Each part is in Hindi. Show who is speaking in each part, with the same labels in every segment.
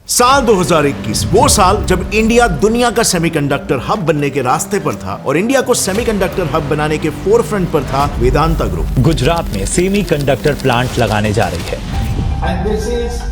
Speaker 1: साल 2021 वो साल जब इंडिया दुनिया का सेमीकंडक्टर हब बनने के रास्ते पर था और इंडिया को सेमीकंडक्टर हब बनाने के फोरफ्रंट पर था वेदांता ग्रुप।
Speaker 2: गुजरात में सेमीकंडक्टर प्लांट लगाने जा रही है।
Speaker 3: And this is,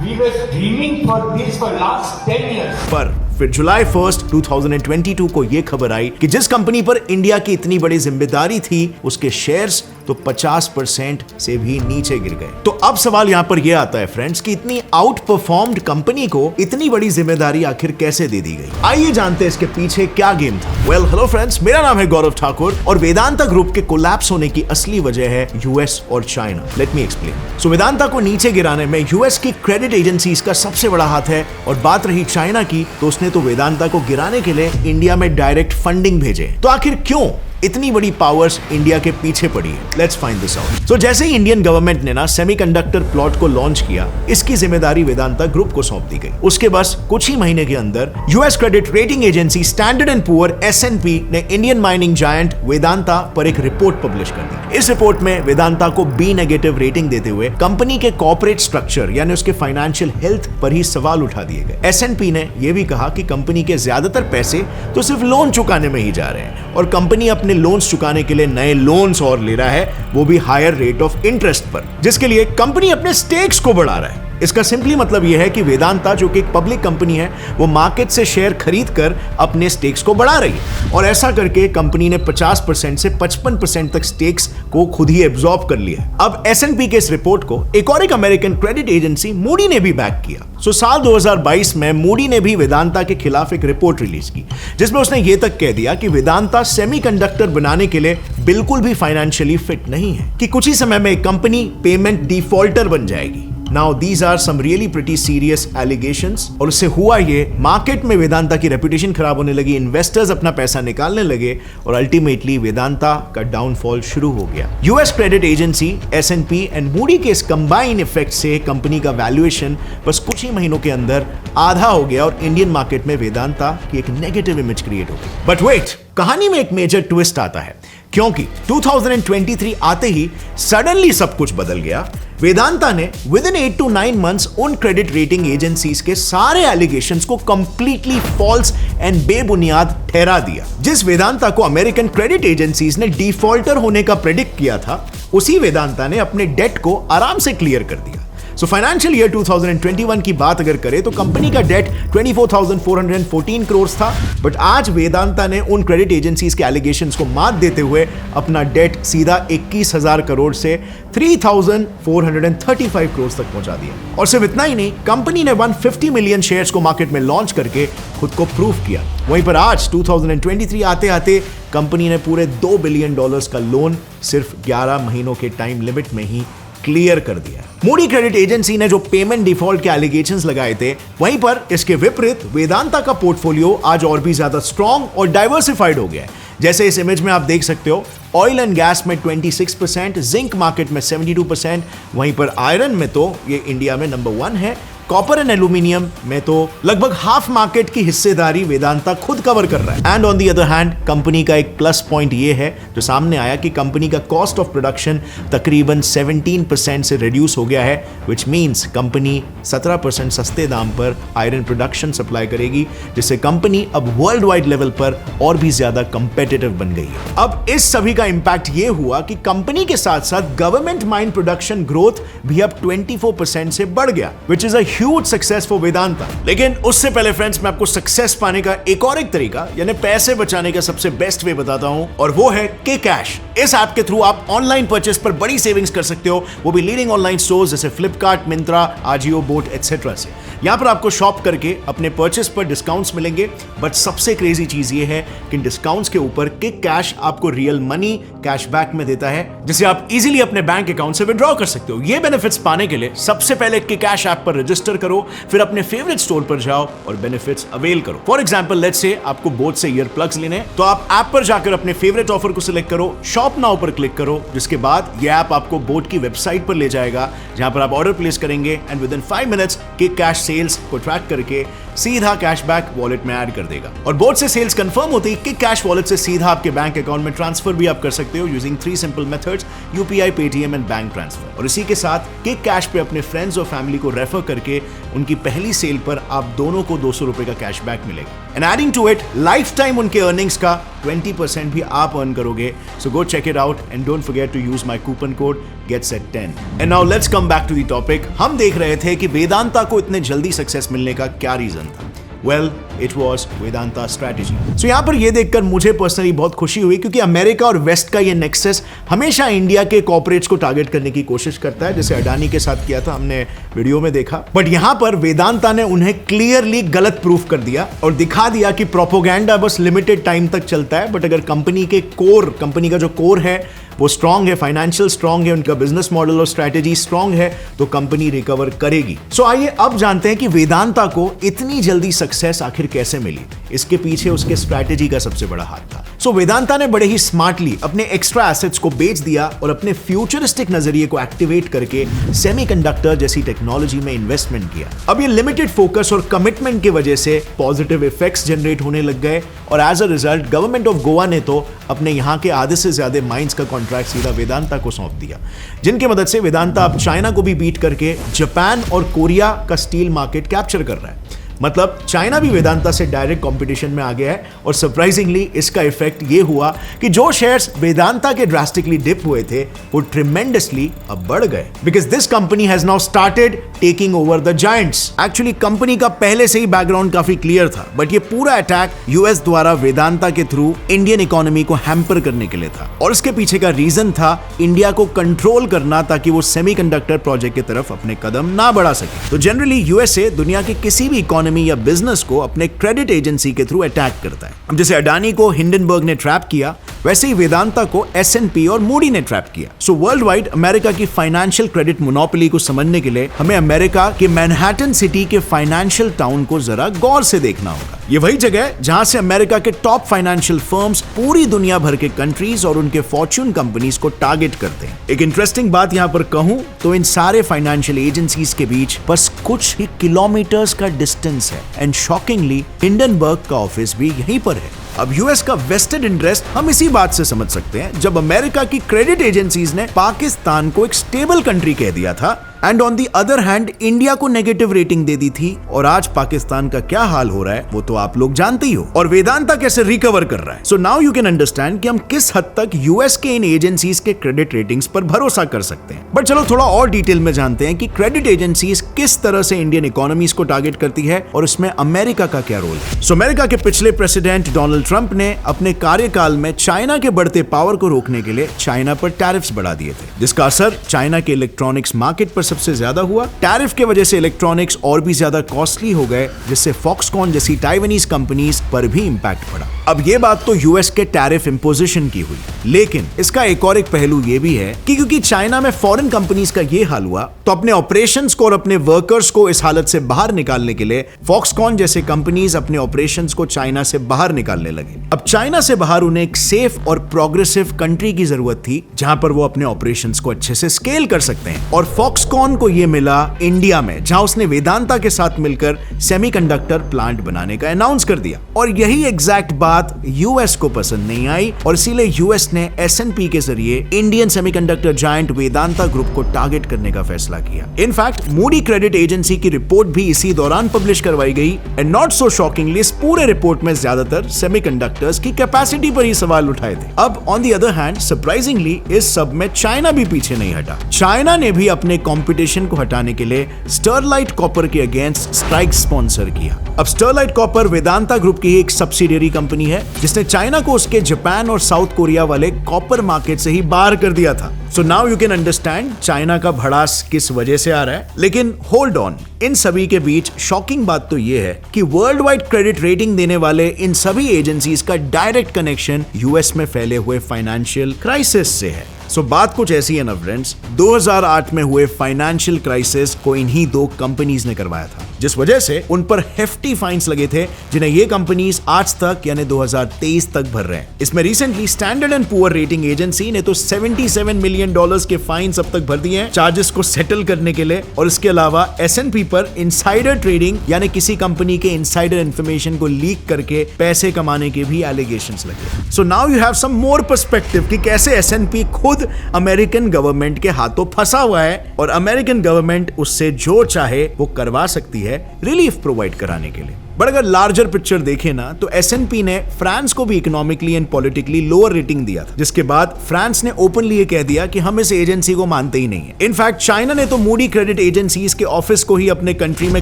Speaker 3: we were dreaming for this for last 10 years.
Speaker 1: पर फिर जुलाई 1, 2022 को ये खबर आई कि जिस कंपनी पर इंडिया की इतनी बड़ी जिम्मेदारी थी उसके शेयर्स तो 50% से भी नीचे गिर गए। तो अब सवाल यहां पर यह आता है फ्रेंड्स कि इतनी आउट परफॉर्म्ड कंपनी को इतनी बड़ी जिम्मेदारी आखिर कैसे दे दी गई। आइए जानते हैं इसके पीछे क्या गेम था। वेल हेलो फ्रेंड्स, मेरा नाम है गौरव ठाकुर और वेदांता ग्रुप के कोलैप्स होने की असली वजह है यूएस और China. Let me explain. So Vedanta को नीचे गिराने में यूएस की क्रेडिट एजेंसीज का सबसे बड़ा हाथ है और बात रही चाइना की तो उसने तो वेदांता को गिराने के लिए इंडिया में डायरेक्ट फंडिंग भेजे। तो आखिर क्यों इतनी बड़ी पावर्स इंडिया के पीछे पड़ी है? Let's find this out. So जैसे ही इंडियन गवर्नमेंट ने ना सेमीकंडक्टर प्लॉट को लॉन्च किया, इसकी जिम्मेदारी वेदांता ग्रुप को सौंप दी गई। उसके बस कुछ ही महीने के अंदर US credit rating agency standard and poor S&P ने इंडियन माइनिंग जायंट वेदांता पर एक रिपोर्ट पब्लिश कर दी। इस रिपोर्ट में वेदांता को B नेगेटिव रेटिंग देते हुए कंपनी के कॉर्पोरेट स्ट्रक्चर यानी उसके फाइनेंशियल हेल्थ पर ही सवाल उठा दिए गए। S&P ने यह भी कहा कि कंपनी के ज्यादातर पैसे तो सिर्फ लोन चुकाने में ही जा रहे हैं और कंपनी अपने लोन्स चुकाने के लिए नए लोन्स और ले रहा है, वो भी हायर रेट ऑफ इंटरेस्ट पर, जिसके लिए कंपनी अपने स्टेक्स को बढ़ा रहा है। इसका सिंपली मतलब यह है कि वेदांता जो कि एक पब्लिक कंपनी है वो मार्केट से शेयर खरीद कर अपने स्टेक्स को बढ़ा रही है और ऐसा करके कंपनी ने 50% से 55% तक स्टेक्स को खुद ही एब्जॉर्ब कर लिया। अब S&P के इस रिपोर्ट को एक अमेरिकन क्रेडिट एजेंसी मूडी ने भी बैक किया। सो साल 2022 में मूडी ने भी वेदांता के खिलाफ एक रिपोर्ट रिलीज की जिसमें उसने ये तक कह दिया कि वेदांता सेमीकंडक्टर बनाने के लिए बिल्कुल भी फाइनेंशियली फिट नहीं है, कि कुछ ही समय में कंपनी पेमेंट डिफॉल्टर बन जाएगी। Now these are some really pretty serious allegations और उससे हुआ ये, मार्केट में वेदांता की रेपुटेशन खराब होने लगी, इन्वेस्टर्स अपना पैसा निकालने लगे और अल्टीमेटली वेदांता का डाउनफॉल शुरू हो गया। US credit agency S&P and Moody के इस कंबाइन इफेक्ट से कंपनी का वैल्यूएशन बस कुछ ही महीनों के अंदर आधा हो गया और इंडियन मार्केट में वेदांता की एक नेगेटिव इमेज क्रिएट हो गई। बट वेट, कहानी में एक मेजर ट्विस्ट आता है क्योंकि 2023 आते ही सडनली सब कुछ बदल गया। वेदांता ने विद इन 8 to 9 months उन क्रेडिट रेटिंग एजेंसीज के सारे एलिगेशंस को कंप्लीटली फॉल्स एंड बेबुनियाद ठहरा दिया। जिस वेदांता को अमेरिकन क्रेडिट एजेंसीज ने डिफॉल्टर होने का प्रेडिक्ट किया था, उसी वेदांता ने अपने डेट को आराम से क्लियर कर दिया। सो फाइनेंशियल ईयर 2021 की बात अगर करें तो कंपनी का डेट 24,414 करोड़ था, बट आज वेदांता ने उन क्रेडिट एजेंसीज के एलिगेशंस को मात देते हुए अपना डेट सीधा 21,000 करोड़ से 3,435 करोड़ तक पहुंचा दिया। और सिर्फ इतना ही नहीं, कंपनी ने 150 मिलियन शेयर्स को मार्केट में लॉन्च करके खुद को प्रूव किया। वहीं पर आज 2023 आते आते कंपनी ने पूरे $2 बिलियन का लोन सिर्फ 11 महीनों के टाइम लिमिट में ही क्लियर कर दिया। मूडी क्रेडिट एजेंसी ने जो पेमेंट डिफॉल्ट के एलिगेशंस लगाए थे, वहीं पर इसके विपरीत वेदांता का पोर्टफोलियो आज और भी ज्यादा स्ट्रॉन्ग और डाइवर्सिफाइड हो गया है। जैसे इस इमेज में आप देख सकते हो, ऑयल एंड गैस में 26%, जिंक मार्केट में 72%, वहीं पर आयरन में तो ये इंडिया में नंबर 1 है। कॉपर एंड एल्यूमिनियम में तो लगभग हाफ मार्केट की हिस्सेदारी वेदांता खुद कवर कर रहा है। And on the other hand company का एक प्लस पॉइंट ये है जो सामने आया कि कंपनी का कॉस्ट ऑफ प्रोडक्शन तकरीबन 17% से रिड्यूस हो गया है, विच मींस कंपनी 17% सस्ते दाम पर आयरन प्रोडक्शन सप्लाई करेगी, जिससे कंपनी अब वर्ल्ड वाइड लेवल पर और भी ज्यादा कंपेटिटिव बन गई है। अब इस सभी का इंपैक्ट ये हुआ कि कंपनी के साथ साथ गवर्नमेंट माइन प्रोडक्शन ग्रोथ भी अब 24% से बढ़ गया, which is a huge success for Vedanta. लेकिन उससे पहले फ्रेंड्स, मैं आपको सक्सेस पाने का एक तरीका यानी पैसे बचाने का सबसे बेस्ट वे बताता हूं और वो है के कैश। इस ऐप के थ्रू आप ऑनलाइन परचेस पर बड़ी सेविंग्स कर सकते हो, वो भी लीडिंग ऑनलाइन स्टोर्स जैसे फ्लिपकार्ट, मिंत्रा, आजियो, बोट एटसेट्रा से। यहां पर आपको शॉप करके अपने परचेस पर डिस्काउंट्स मिलेंगे, बट सबसे क्रेजी चीज ये है कि डिस्काउंट्स के ऊपर किक कैश आपको रियल मनी कैशबैक में देता है, जिसे आप इजीली अपने बैंक अकाउंट से विड्रॉ कर सकते हो। ये बेनिफिट्स पाने के लिए सबसे पहले किक कैश ऐप पर रजिस्टर करो, फिर अपने फेवरेट स्टोर पर जाओ और बेनिफिट्स अवेल करो। फॉर एग्जांपल, लेट्स से आपको बोट से ईयर प्लग्स लेने, तो आप ऐप पर जाकर अपने फेवरेट ऑफर को सिलेक्ट करो, शॉप नाउ पर क्लिक करो, जिसके बाद ये ऐप आपको बोट की वेबसाइट पर ले जाएगा जहां पर आप ऑर्डर प्लेस करेंगे and within 5 minutes kick cash sales को ट्रैक करके सीधा कैशबैक वॉलेट में ऐड कर देगा। और बोट से सेल्स कंफर्म होते ही किक कैश वॉलेट से सीधा आपके बैंक अकाउंट में ट्रांसफर भी आप कर सकते सकते हो using 3 simple methods, UPI, Paytm and bank transfer. और इसी के साथ किक कैश पे अपने फ्रेंड्स और फैमिली को रेफर करके उनकी पहली सेल पर आप दोनों को 200 रुपए का कैशबैक मिलेगा। And adding to it, life time उनके अर्निंग्स का 20% भी आप अर्न करोगे। So go check it out and don't forget to use my coupon code GETSET10। And now let's come back to the topic. हम देख रहे थे कि वेदांता को इतने जल्दी सक्सेस मिलने का क्या रीजन था। Well, it was Vedanta strategy. So यहाँ पर ये देखकर मुझे पर्सनली बहुत खुशी हुई, क्योंकि अमेरिका और वेस्ट का ये नेक्सस हमेशा इंडिया के कॉर्पोरेट्स को टारगेट करने की कोशिश करता है, जैसे अडानी के साथ किया था, हमने वीडियो में देखा। बट यहाँ पर वेदांता ने उन्हें क्लियरली गलत प्रूफ कर दिया और दिखा दिया कि प्रोपोगेंडा बस लिमिटेड टाइम तक चलता है, बट अगर कंपनी का जो कोर है वो स्ट्रांग है, फाइनेंशियल स्ट्रांग है, उनका बिजनेस मॉडल और स्ट्रैटेजी स्ट्रांग है, तो कंपनी रिकवर करेगी। सो आइए अब जानते हैं कि वेदांता को इतनी जल्दी सक्सेस आखिर कैसे मिली। इसके पीछे उसके स्ट्रैटेजी का सबसे बड़ा हाथ था। सो वेदांता ने बड़े ही स्मार्टली अपने एक्स्ट्रा एसेट्स को बेच दिया और अपने फ्यूचरिस्टिक नजरिए को एक्टिवेट करके सेमीकंडक्टर जैसी टेक्नोलॉजी में इन्वेस्टमेंट किया। अब ये लिमिटेड फोकस और कमिटमेंट की वजह से पॉजिटिव इफेक्ट्स जनरेट होने लग गए और as a result government of Goa ने तो अपने यहाँ के आधे से ज्यादा माइंस का कॉन्ट्रैक्ट सीधा वेदांता को सौंप दिया, जिनकी मदद से वेदांता अब चाइना को भी बीट करके जापान और कोरिया का स्टील मार्केट कैप्चर कर रहा है। मतलब चाइना भी वेदांता से डायरेक्ट कंपटीशन में आ गया है। और सरप्राइजिंगली इसका इफेक्ट ये हुआ कि जो शेयर्स वेदांता के ड्रास्टिकली डिप हुए थे वो ट्रिमेंडसली अब बढ़ गए, because this company has now started taking over the giants. Actually company का पहले से ही बैकग्राउंड काफी क्लियर था, बट ये पूरा अटैक यूएस द्वारा वेदांता के थ्रू इंडियन इकोनॉमी को हैम्पर करने के लिए था। और इसके पीछे का रीजन था इंडिया को कंट्रोल करना, ताकि वो सेमीकंडक्टर प्रोजेक्ट की तरफ अपने कदम ना बढ़ा सके। तो जनरली यूएसए दुनिया के किसी भी इकोनॉमी या बिजनेस को अपने क्रेडिट एजेंसी के थ्रू अटैक करता है। अब जैसे अडानी को हिंडनबर्ग ने ट्रैप किया, वैसे ही वेदांता को S&P और मूडी ने ट्रैप किया। सो वर्ल्ड वाइड अमेरिका की फाइनेंशियल क्रेडिट मोनोपोली को समझने के लिए हमें अमेरिका के मैनहट्टन सिटी के फाइनेंशियल टाउन को जरा गौर से देखना होगा। ये वही जगह है जहां से अमेरिका के टॉप फाइनेंशियल फर्म्स पूरी दुनिया भर के कंट्रीज और उनके फॉर्च्यून कंपनीज को टारगेट करते हैं। एक इंटरेस्टिंग बात यहां पर कहूं तो इन सारे फाइनेंशियल एजेंसीज के बीच बस कुछ ही किलोमीटर्स का डिस्टेंस है। एंड शॉकिंगली हिंडनबर्ग का ऑफिस भी यहीं पर है। अब यूएस का वेस्टेड इंटरेस्ट हम इसी बात से समझ सकते हैं, जब अमेरिका की क्रेडिट एजेंसीज ने पाकिस्तान को एक स्टेबल कंट्री कह दिया था and on the other hand India को नेगेटिव रेटिंग दे दी थी। और आज पाकिस्तान का क्या हाल हो रहा है वो तो आप लोग जानते ही हो, और वेदांता कैसे रिकवर कर रहा है। सो नाउ यू कैन अंडरस्टैंड कि हम किस हद तक यूएस के इन एजेंसीज के क्रेडिट रेटिंग्स पर भरोसा कर सकते हैं। बट चलो थोड़ा और डिटेल में जानते हैं कि क्रेडिट एजेंसीज किस तरह से इंडियन इकोनॉमीज को टारगेट करती है और इसमें अमेरिका का क्या रोल है। सो अमेरिका के पिछले प्रेसिडेंट डोनाल्ड ट्रंप ने अपने कार्यकाल में चाइना के बढ़ते पावर को रोकने के लिए चाइना पर टैरिफ्स बढ़ा दिए थे, जिसका असर चाइना के इलेक्ट्रॉनिक्स मार्केट पर सबसे ज्यादा हुआ। टैरिफ के वजह से इलेक्ट्रॉनिक्स और भी ज्यादा कॉस्टली हो गए, जिससे फॉक्सकॉन जैसी टाइवानीज कंपनीज पर भी इंपैक्ट पड़ा। अब ये बात तो यूएस के टैरिफ इंपोजिशन की हुई, लेकिन इसका एक और एक पहलू ये भी है कि क्योंकि चाइना में फॉरेन कंपनीज का ये हाल हुआ, तो अपने ऑपरेशंस को और अपने वर्कर्स को इस हालत से बाहर निकालने के लिए फॉक्सकॉन जैसे कंपनीज अपने ऑपरेशंस को चाइना से बाहर निकालने लगे। अब चाइना से बाहर उन्हें एक सेफ और प्रोग्रेसिव कंट्री की जरूरत थी, जहां पर वो अपने ऑपरेशंस को अच्छे से स्केल कर सकते हैं। और फॉक्सकॉन को ये मिला इंडिया में, जहां उसने वेदांता के साथ मिलकर सेमीकंडक्टर प्लांट बनाने का अनाउंस कर दिया। और यही एग्जैक्ट बात यूएस को पसंद नहीं आई और इसीलिए यूएस ने S&P के जरिए Indian semiconductor giant Vedanta group को टारगेट करने का फैसला किया। इनफैक्ट मूडी क्रेडिट एजेंसी की रिपोर्ट भी इसी दौरान पब्लिश करवाई गई एंड नॉट सो शॉकिंगली इस पूरे रिपोर्ट में ज्यादातर सेमीकंडक्टर्स की कैपेसिटी पर ही सवाल उठाए थे। अब on the other hand surprisingly इस सब में चाइना भी पीछे नहीं हटा। चाइना ने भी अपने कंपटीशन को हटाने के लिए स्टरलाइट कॉपर के अगेंस्ट स्ट्राइक स्पॉन्सर किया। अब स्टरलाइट कॉपर वेदांता ग्रुप की एक सब्सिडियरी कंपनी है, जिसने चाइना को उसके जापान और साउथ कोरिया वाले कॉपर मार्केट से ही बाहर कर दिया था। सो now you can understand China का भड़ास किस वजह से आ रहा है। लेकिन होल्ड ऑन, इन सभी के बीच शॉकिंग बात तो यह है कि वर्ल्ड वाइड क्रेडिट रेटिंग देने वाले इन सभी एजेंसीज का डायरेक्ट कनेक्शन यूएस में फैले हुए फाइनेंशियल क्राइसिस से है। सो बात कुछ ऐसी है ना फ्रेंड्स, 2008 में हुए फाइनेंशियल क्राइसिस को इन्हीं दो कंपनीज ने करवाया था, जिस वजह से उन पर हेफ्टी फाइन्स लगे थे, जिन्हें ये कंपनीज आज तक यानी 2023 तक भर रहे हैं। इसमें recently standard and poor rating agency ने तो $77 मिलियन के फाइन्स अब तक भर दिए हैं चार्जेस को सेटल करने के लिए। और इसके अलावा S&P पर इनसाइडर ट्रेडिंग यानी किसी कंपनी के इनसाइडर इंफॉर्मेशन को लीक करके पैसे कमाने के भी एलिगेशंस लगे। So now you have some more perspective कि कैसे S&P खुद अमेरिकन गवर्नमेंट के हाथों फंसा हुआ है और अमेरिकन गवर्नमेंट उससे जो चाहे वो करवा सकती है रिलीफ प्रोवाइड कराने के लिए। बट अगर लार्जर पिक्चर देखें ना तो S&P ने फ्रांस को भी economically and politically lower rating दिया था, जिसके बाद फ्रांस ने ओपनली ये कह दिया कि हम इस एजेंसी को मानते ही नहीं है। इनफैक्ट चाइना ने तो मूडी क्रेडिट एजेंसीज के ऑफिस को ही अपने कंट्री में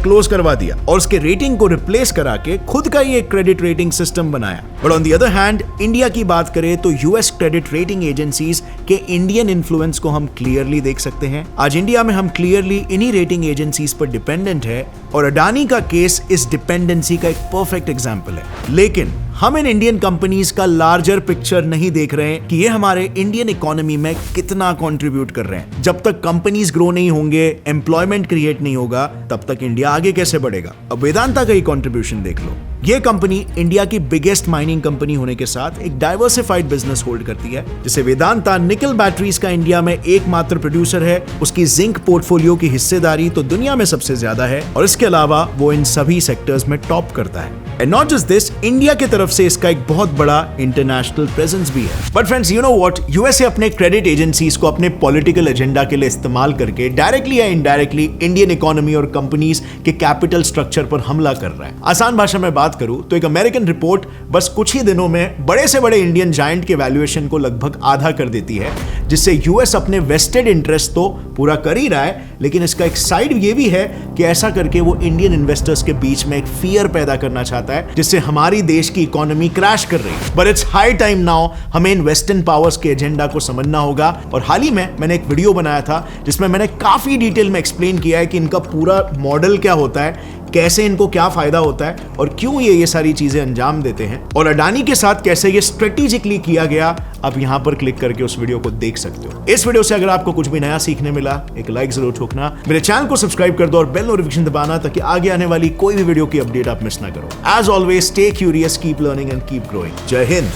Speaker 1: क्लोज करवा दिया और उसके रेटिंग को रिप्लेस करा के खुद का ही एक क्रेडिट रेटिंग सिस्टम बनाया। But on the other hand India की बात करें तो यूएस क्रेडिट रेटिंग एजेंसीज के इंडियन इन्फ्लुएंस को हम क्लियरली देख सकते हैं। आज इंडिया में हम क्लियरली इन्हीं रेटिंग एजेंसीज पर डिपेंडेंट है और अडानी का केस इस डिपेंडेंसी का एक परफेक्ट एग्जांपल है। लेकिन हम इन इंडियन कंपनीज का लार्जर पिक्चर नहीं देख रहे हैं कि ये हमारे इंडियन इकोनॉमी में कितना कंट्रीब्यूट कर रहे हैं। जब तक कंपनीज ग्रो नहीं होंगे, एम्प्लॉयमेंट क्रिएट नहीं होगा, तब तक इंडिया आगे कैसे बढ़ेगा। अब वेदांता का ही कंट्रीब्यूशन देख लो। ये कंपनी इंडिया की बिगेस्ट माइनिंग कंपनी होने के साथ एक डाइवर्सिफाइड बिजनेस होल्ड करती है, जिसे वेदांता निकल बैटरीज का इंडिया में एकमात्र प्रोड्यूसर है। उसकी जिंक पोर्टफोलियो की हिस्सेदारी तो दुनिया में सबसे ज्यादा है और इसके अलावा वो इन सभी सेक्टर्स में टॉप करता है। And not just this, India की तरफ से इसका एक बहुत बड़ा इंटरनेशनल प्रेजेंस भी है। But friends, you know what, USA अपने क्रेडिट एजेंसीज को अपने पॉलिटिकल एजेंडा के लिए इस्तेमाल करके डायरेक्टली या इनडायरेक्टली इंडियन इकोनॉमी और कंपनीज के कैपिटल स्ट्रक्चर पर हमला कर रहा है। आसान भाषा में बात करूं तो एक अमेरिकन रिपोर्ट बस कुछ ही दिनों में बड़े से बड़े इंडियन जायंट के वैल्यूएशन को लगभग आधा कर देती है, जिससे यूएस अपने वेस्टेड इंटरेस्ट तो पूरा कर ही रहा है, लेकिन इसका एक साइड ये भी है कि ऐसा करके वो इंडियन इन्वेस्टर्स के बीच में एक फियर पैदा करना चाहता है, जिससे हमारी देश की इकोनॉमी क्रैश कर रही है। But it's high time now हमें इन वेस्टर्न पावर्स के एजेंडा को समझना होगा। और हाल ही में मैंने एक वीडियो बनाया था जिसमें मैंने काफी डिटेल में एक्सप्लेन किया है कि इनका पूरा मॉडल क्या होता है, कैसे इनको क्या फायदा होता है और क्यों ये सारी चीजें अंजाम देते हैं, और अडानी के साथ कैसे ये स्ट्रेटेजिकली किया गया। आप यहां पर क्लिक करके उस वीडियो को देख सकते हो। इस वीडियो से अगर आपको कुछ भी नया सीखने मिला, एक लाइक जरूर ठोकना, मेरे चैनल को सब्सक्राइब कर दो और बेल नोटिफिकेशन दबाना, ताकि आगे आने वाली कोई भी वीडियो की अपडेट आप मिस ना करो। As always, stay curious, keep learning and keep growing. जय हिंद।